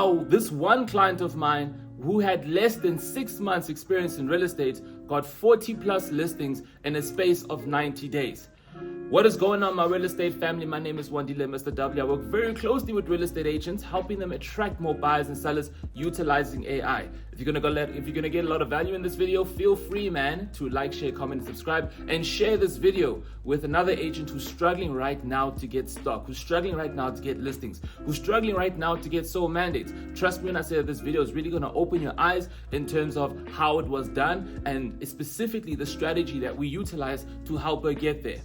how this one client of mine who had less than 6 months experience in real estate got 40 plus listings in a space of 90 days. What is going on, my real estate family? My name is Wandile Mr. W. I work very closely with real estate agents, helping them attract more buyers and sellers utilizing AI. If you're gonna get a lot of value in this video, feel free, man, to like, share, comment, and subscribe, and share this video with another agent who's struggling right now to get stock, who's struggling right now to get listings, who's struggling right now to get sold mandates. Trust me when I say that this video is really gonna open your eyes in terms of how it was done and specifically the strategy that we utilize to help her get there.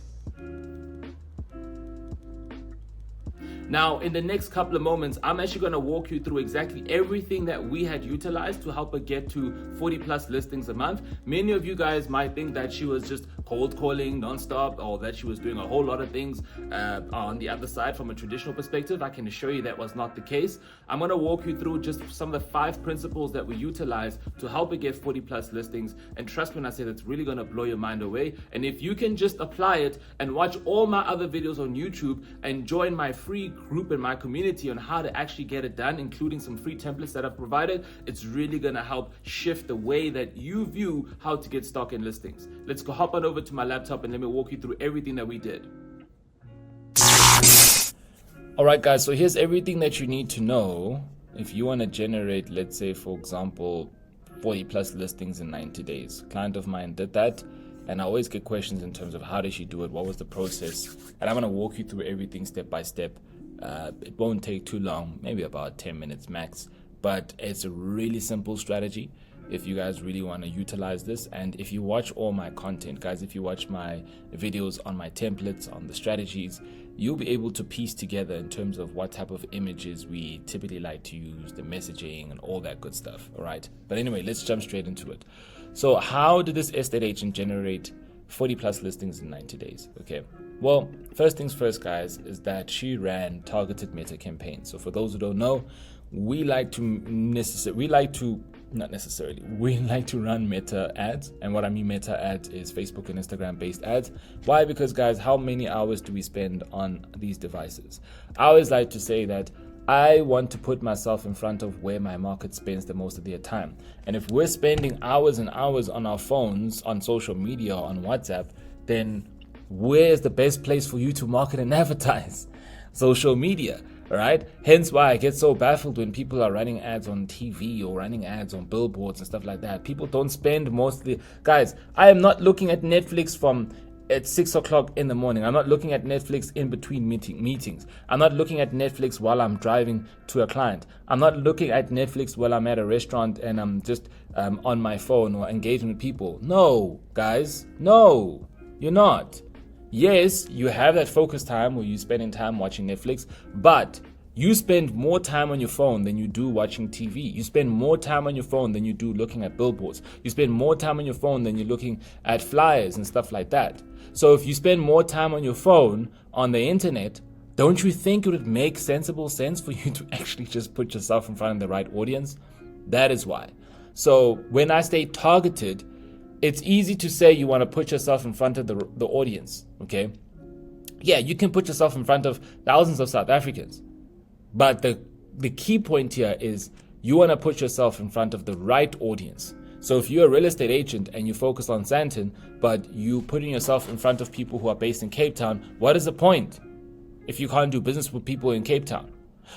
Now, in the next couple of moments, I'm actually going to walk you through exactly everything that we had utilized to help her get to 40 plus listings a month. Many of you guys might think that she was just cold calling nonstop, or that she was doing a whole lot of things on the other side from a traditional perspective. I can assure you that was not the case. I'm going to walk you through just some of the 5 principles that we utilize to help her get 40 plus listings. And trust me when I say that's really going to blow your mind away. And if you can just apply it and watch all my other videos on YouTube and join my free group in my community on how to actually get it done, including some free templates that I've provided, it's really going to help shift the way that you view how to get stock and listings. Let's go hop on over to my laptop and let me walk you through everything that we did. All right, guys, so here's everything that you need to know if you want to generate, let's say, for example, 40 plus listings in 90 days. A client of mine did that, and I always get questions in terms of how did she do it, what was the process, and I'm going to walk you through everything step by step. It won't take too long, maybe about 10 minutes max, but it's a really simple strategy if you guys really want to utilize this. And if you watch all my content, guys, if you watch my videos on my templates, on the strategies, you'll be able to piece together in terms of what type of images we typically like to use, the messaging and all that good stuff. All right, but anyway, let's jump straight into it. So how did this estate agent generate 40 plus listings in 90 days? Okay, well, first things first, guys, is that she ran targeted meta campaigns. So for those who don't know, we like to run meta ads. And what I mean meta ads is Facebook and Instagram based ads. Why? Because, guys, how many hours do we spend on these devices? I always like to say that I want to put myself in front of where my market spends the most of their time. And if we're spending hours and hours on our phones, on social media, on WhatsApp, then where's the best place for you to market and advertise? Social media, right? Hence why I get so baffled when people are running ads on TV or running ads on billboards and stuff like that. People don't spend guys, I am not looking at Netflix at 6 o'clock in the morning. I'm not looking at Netflix in between meetings. I'm not looking at Netflix while I'm driving to a client. I'm not looking at Netflix while I'm at a restaurant and I'm just on my phone or engaging with people. No, guys, no, you're not. Yes, you have that focus time where you're spending time watching Netflix, but you spend more time on your phone than you do watching TV. You spend more time on your phone than you do looking at billboards. You spend more time on your phone than you're looking at flyers and stuff like that. So if you spend more time on your phone on the internet, don't you think it would make sensible sense for you to actually just put yourself in front of the right audience? That is why. So when I say targeted, it's easy to say you want to put yourself in front of the audience, okay? Yeah, you can put yourself in front of thousands of South Africans. But the key point here is you want to put yourself in front of the right audience. So if you're a real estate agent and you focus on Sandton, but you putting yourself in front of people who are based in Cape Town, what is the point if you can't do business with people in Cape Town?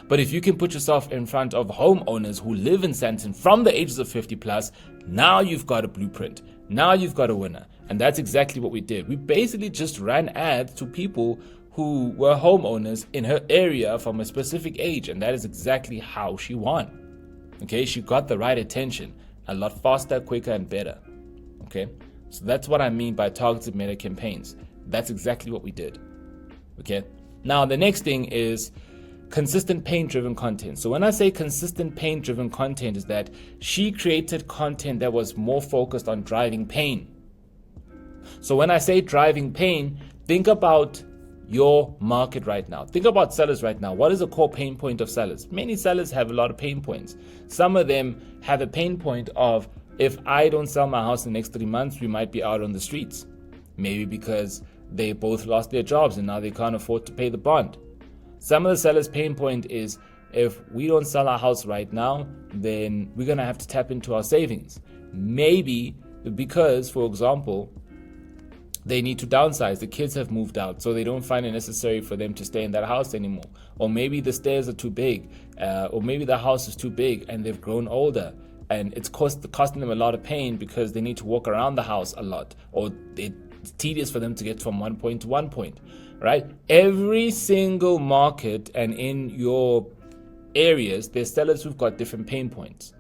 But if you can put yourself in front of homeowners who live in Sandton from the ages of 50 plus, now you've got a blueprint. Now you've got a winner. And that's exactly what we did. We basically just ran ads to people who were homeowners in her area from a specific age. And that is exactly how she won. Okay, she got the right attention a lot faster, quicker, and better. Okay, so that's what I mean by targeted meta campaigns. That's exactly what we did. Okay, now the next thing is consistent pain-driven content. So when I say consistent pain-driven content, is that she created content that was more focused on driving pain. So when I say driving pain, think about your market right now. Think about sellers right now. What is a core pain point of sellers? Many sellers have a lot of pain points. Some of them have a pain point of, if I don't sell my house in the next 3 months, we might be out on the streets. Maybe because they both lost their jobs and now they can't afford to pay the bond. Some of the sellers' pain point is, if we don't sell our house right now, then we're going to have to tap into our savings. Maybe because, for example, they need to downsize. The kids have moved out, so they don't find it necessary for them to stay in that house anymore. Or maybe the stairs are too big, or maybe the house is too big and they've grown older, and it's costing them a lot of pain because they need to walk around the house a lot, or it's tedious for them to get from one point to one point, right? Every single market and in your areas, there's sellers who've got different pain points.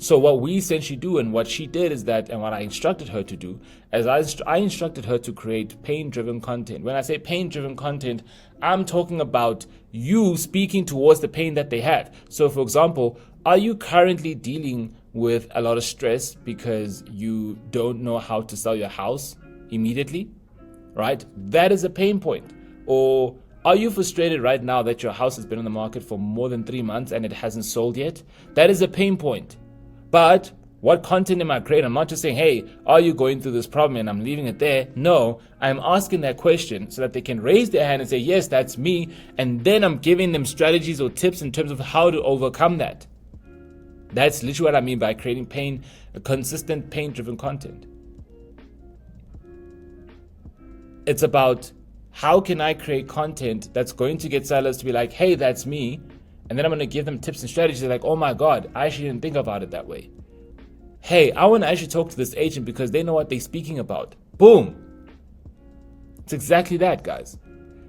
So what we essentially do, and what she did is that, and what I instructed her to do, as I instructed her to create pain-driven content. When I say pain-driven content, I'm talking about you speaking towards the pain that they have. So for example, are you currently dealing with a lot of stress because you don't know how to sell your house immediately, right? That is a pain point. Or are you frustrated right now that your house has been on the market for more than 3 months and it hasn't sold yet? That is a pain point. But what content am I creating? I'm not just saying, hey, are you going through this problem, and I'm leaving it there. No, I'm asking that question so that they can raise their hand and say, yes, that's me. And then I'm giving them strategies or tips in terms of how to overcome that. That's literally what I mean by creating consistent pain-driven content. It's about how can I create content that's going to get sellers to be like, hey, that's me. And then I'm going to give them tips and strategies. They're like, oh my God, I actually didn't think about it that way. Hey, I want to actually talk to this agent because they know what they're speaking about. Boom. It's exactly that, guys.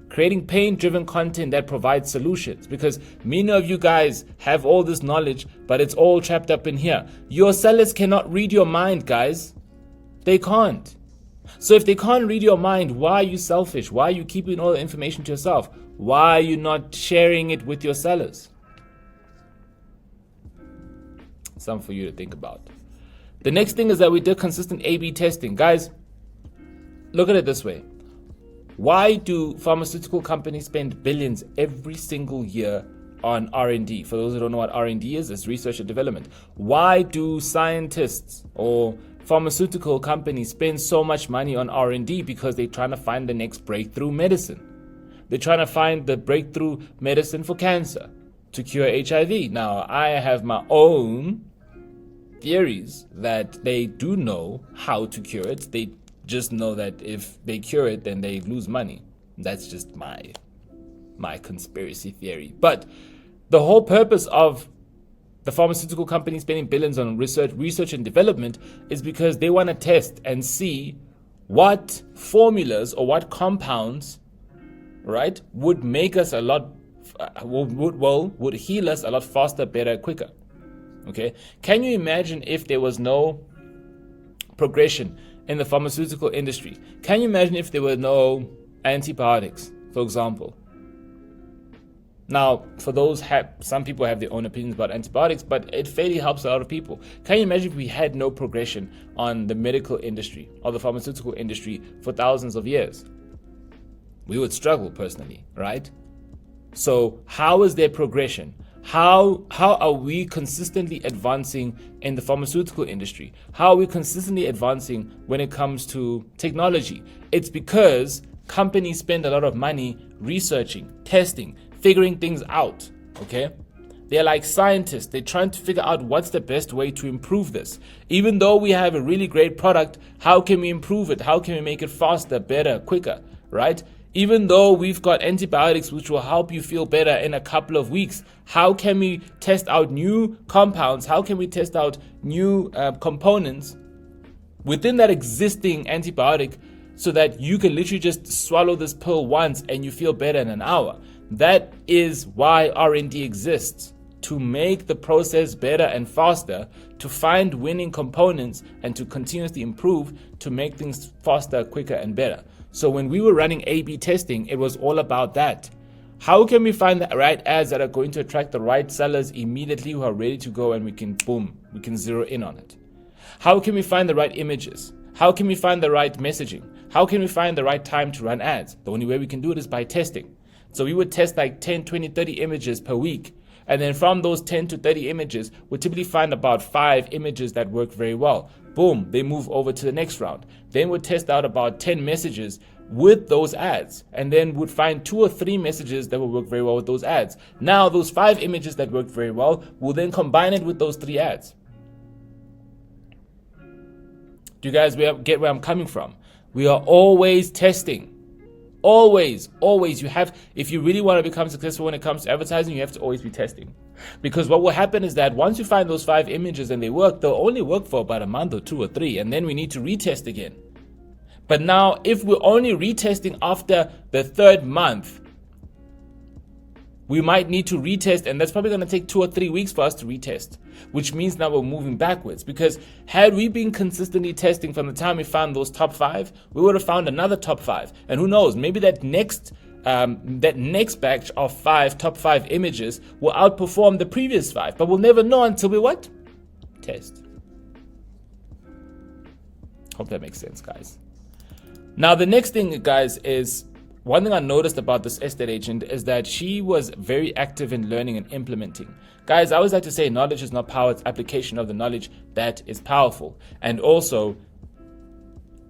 Creating pain-driven content that provides solutions, because many of you guys have all this knowledge, but it's all trapped up in here. Your sellers cannot read your mind, guys. They can't. So if they can't read your mind, why are you selfish? Why are you keeping all the information to yourself? Why are you not sharing it with your sellers? Something for you to think about. The next thing is that we did consistent A/B testing. Guys, look at it this way. Why do pharmaceutical companies spend billions every single year on R&D? For those who don't know what R&D is, it's research and development. Why do scientists or pharmaceutical companies spend so much money on R&D? Because they're trying to find the next breakthrough medicine. They're trying to find the breakthrough medicine for cancer, to cure HIV. Now, I have my own theories that they do know how to cure it. They just know that if they cure it, then they lose money. That's just my conspiracy theory. But the whole purpose of the pharmaceutical company spending billions on research and development is because they want to test and see what formulas or what compounds, right, would make us a lot, would heal us a lot faster, better, quicker. Okay? Can you imagine if there was no progression in the pharmaceutical industry? Can you imagine if there were no antibiotics, for example? Now, for those, some people have their own opinions about antibiotics, but it fairly helps a lot of people. Can you imagine if we had no progression on the medical industry or the pharmaceutical industry for thousands of years? We would struggle personally, right? So how is there progression? How are we consistently advancing in the pharmaceutical industry? How are we consistently advancing when it comes to technology? It's because companies spend a lot of money researching, testing, figuring things out, okay? They're like scientists. They're trying to figure out what's the best way to improve this. Even though we have a really great product, how can we improve it? How can we make it faster, better, quicker, right? Even though we've got antibiotics which will help you feel better in a couple of weeks, how can we test out new compounds? How can we test out new components within that existing antibiotic so that you can literally just swallow this pill once and you feel better in an hour? That is why R&D exists, to make the process better and faster, to find winning components and to continuously improve to make things faster, quicker, and better. So when we were running A/B testing, it was all about that. How can we find the right ads that are going to attract the right sellers immediately who are ready to go, and we can zero in on it? How can we find the right images? How can we find the right messaging? How can we find the right time to run ads? The only way we can do it is by testing. So we would test like 10, 20, 30 images per week. And then from those 10 to 30 images, we typically find about 5 images that work very well. Boom, they move over to the next round. Then we'll test out about 10 messages with those ads, and then would find 2 or 3 messages that will work very well with those ads. Now those 5 images that worked very well will then combine it with those 3 ads. Do you guys get where I'm coming from? We are always testing. Always. You have, if you really want to become successful when it comes to advertising, you have to always be testing. Because what will happen is that once you find those 5 images and they work, they'll only work for about a month or 2 or 3, and then we need to retest again. But now, if we're only retesting after the 3rd month, we might need to retest, and that's probably going to take 2 or 3 weeks for us to retest, which means now we're moving backwards. Because had we been consistently testing from the time we found those top 5, we would have found another top 5. And who knows, maybe that next batch of top 5 images will outperform the previous 5. But we'll never know until we what? Test. Hope that makes sense, guys. Now, the next thing, guys, is one thing I noticed about this estate agent is that she was very active in learning and implementing. Guys, I always like to say knowledge is not power, it's application of the knowledge that is powerful. And also,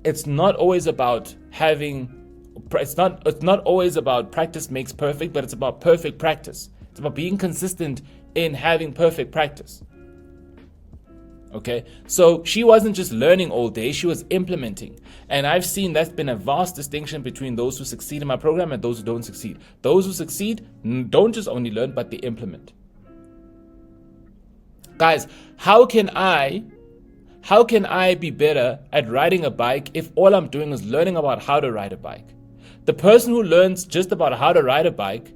it's not always about it's not always about practice makes perfect, but it's about perfect practice. It's about being consistent in having perfect practice. Okay, so she wasn't just learning all day, she was implementing. And I've seen that's been a vast distinction between those who succeed in my program and those who don't succeed. Those who succeed don't just only learn, but they implement. Guys, how can I be better at riding a bike if all I'm doing is learning about how to ride a bike? The person who learns just about how to ride a bike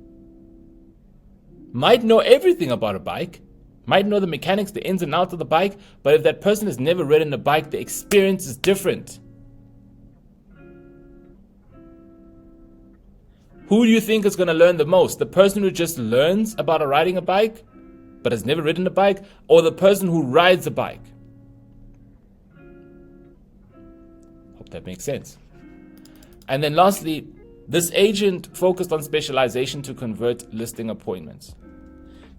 might know everything about a bike, might know the mechanics, the ins and outs of the bike, but if that person has never ridden a bike, the experience is different. Who do you think is going to learn the most? The person who just learns about riding a bike, but has never ridden a bike, or the person who rides a bike? Hope that makes sense. And then lastly, this agent focused on specialization to convert listing appointments.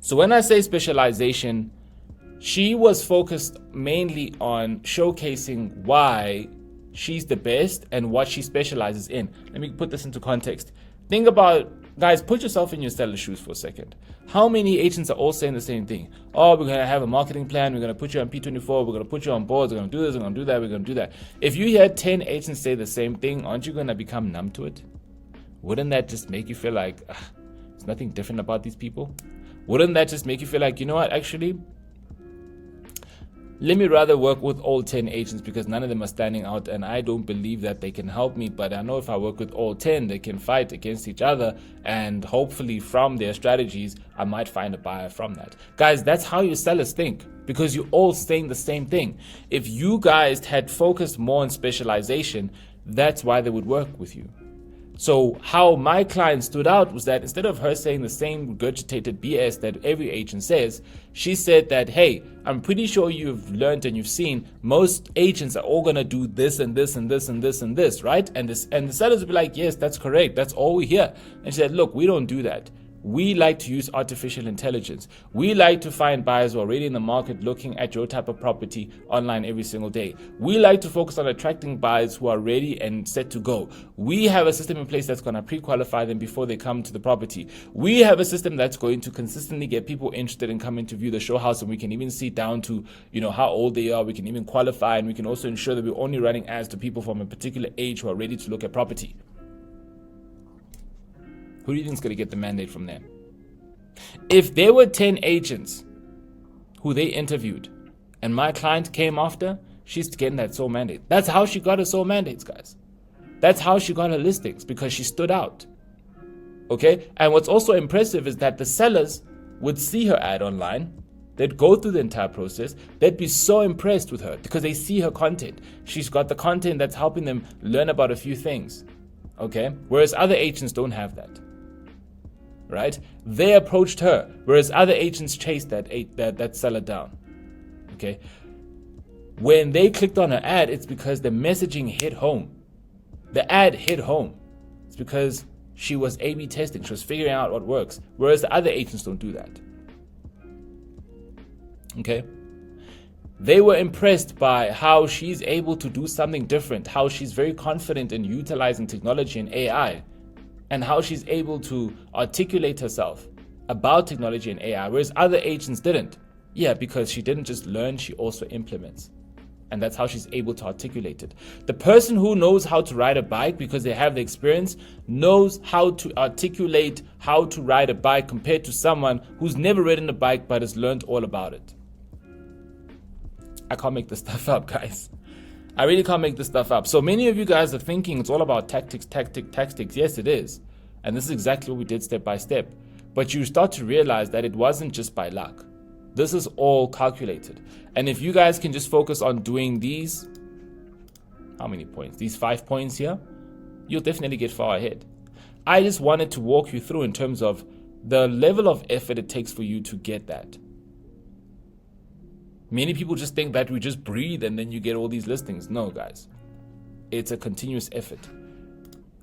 So when I say specialization, she was focused mainly on showcasing why she's the best and what she specializes in. Let me put this into context. Think about, guys, put yourself in your seller's shoes for a second. How many agents are all saying the same thing? Oh, we're going to have a marketing plan. We're going to put you on P24. We're going to put you on boards. We're going to do this. We're going to do that. We're going to do that. If you hear 10 agents say the same thing, aren't you going to become numb to it? Wouldn't that just make you feel like there's nothing different about these people? Wouldn't that just make you feel like, you know what, actually, let me rather work with all 10 agents because none of them are standing out and I don't believe that they can help me. But I know if I work with all 10, they can fight against each other, and hopefully from their strategies, I might find a buyer from that. Guys, that's how your sellers think, because you're all saying the same thing. If you guys had focused more on specialization, that's why they would work with you. So how my client stood out was that instead of her saying the same regurgitated BS that every agent says, she said that, hey, I'm pretty sure you've learned and you've seen most agents are all going to do this and this and this and this and this, right? And the sellers would be like, yes, that's correct. That's all we hear. And she said, look, we don't do that. We like to use artificial intelligence. We like to find buyers who are already in the market looking at your type of property online every single day. We like to focus on attracting buyers who are ready and set to go. We have a system in place that's going to pre-qualify them before they come to the property. We have a system that's going to consistently get people interested in coming to view the show house, and we can even see down to, how old they are. We can even qualify, and we can also ensure that we're only running ads to people from a particular age who are ready to look at property. Who do you think is going to get the mandate from them? If there were 10 agents who they interviewed and my client came after, she's getting that sole mandate. That's how she got her sole mandates, guys. That's how she got her listings, because she stood out. Okay? And what's also impressive is that the sellers would see her ad online. They'd go through the entire process. They'd be so impressed with her because they see her content. She's got the content that's helping them learn about a few things. Okay? Whereas other agents don't have that. Right? They approached her, whereas other agents chased that seller down. Okay? When they clicked on her ad, it's because the messaging hit home. The ad hit home. It's because she was A/B testing. She was figuring out what works, whereas the other agents don't do that. Okay? They were impressed by how she's able to do something different, how she's very confident in utilizing technology and AI, and how she's able to articulate herself about technology and AI, whereas other agents didn't. Yeah, because she didn't just learn, she also implements. And that's how she's able to articulate it. The person who knows how to ride a bike because they have the experience knows how to articulate how to ride a bike compared to someone who's never ridden a bike but has learned all about it. I can't make this stuff up, guys. I really can't make this stuff up. So many of you guys are thinking it's all about tactics. Yes, it is. And this is exactly what we did step by step. But you start to realize that it wasn't just by luck. This is all calculated. And if you guys can just focus on doing these, how many points? These 5 points here, you'll definitely get far ahead. I just wanted to walk you through in terms of the level of effort it takes for you to get that. Many people just think that we just breathe and then you get all these listings. No, guys. It's a continuous effort.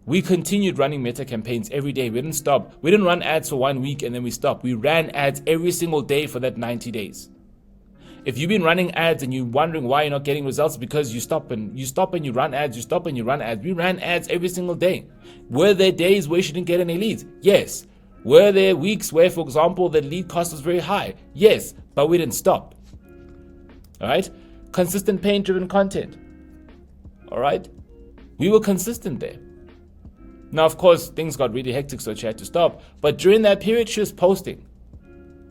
We continued running meta campaigns every day. We didn't stop. We didn't run ads for 1 week and then we stopped. We ran ads every single day for that 90 days. If you've been running ads and you're wondering why you're not getting results, because you stop and you run ads, you stop and you run ads. We ran ads every single day. Were there days where you didn't get any leads? Yes. Were there weeks where, for example, the lead cost was very high? Yes, but we didn't stop. All right? Consistent pain-driven content. All right? We were consistent there. Now, of course, things got really hectic, so she had to stop. But during that period, she was posting.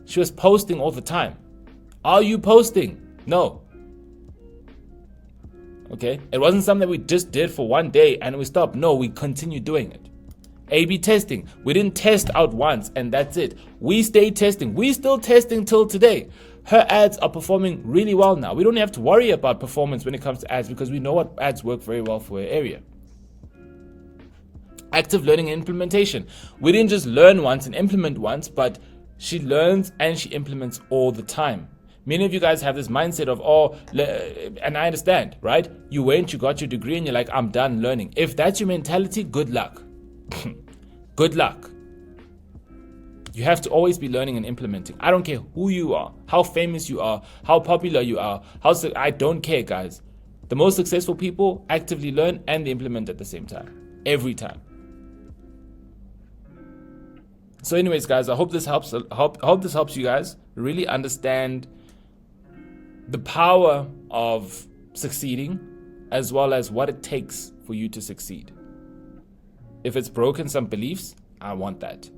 She was posting all the time. Are you posting? No. Okay? It wasn't something that we just did for 1 day and we stopped. No, we continued doing it. A/B testing. We didn't test out once and that's it. We stayed testing. We still testing till today. Her ads are performing really well now. We don't have to worry about performance when it comes to ads because we know what ads work very well for her area. Active learning and implementation. We didn't just learn once and implement once, but she learns and she implements all the time. Many of you guys have this mindset of, and I understand, right? You went, you got your degree and you're like, I'm done learning. If that's your mentality, good luck. Good luck. You have to always be learning and implementing. I don't care who you are, how famous you are, how popular you are. I don't care, guys. The most successful people actively learn and they implement at the same time. Every time. So anyways, guys, I hope this helps. Hope this helps you guys really understand the power of succeeding as well as what it takes for you to succeed. If it's broken some beliefs, I want that.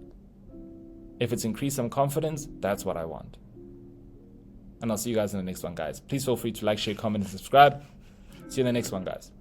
If it's increased some confidence, that's what I want. And I'll see you guys in the next one, guys. Please feel free to like, share, comment, and subscribe. See you in the next one, guys.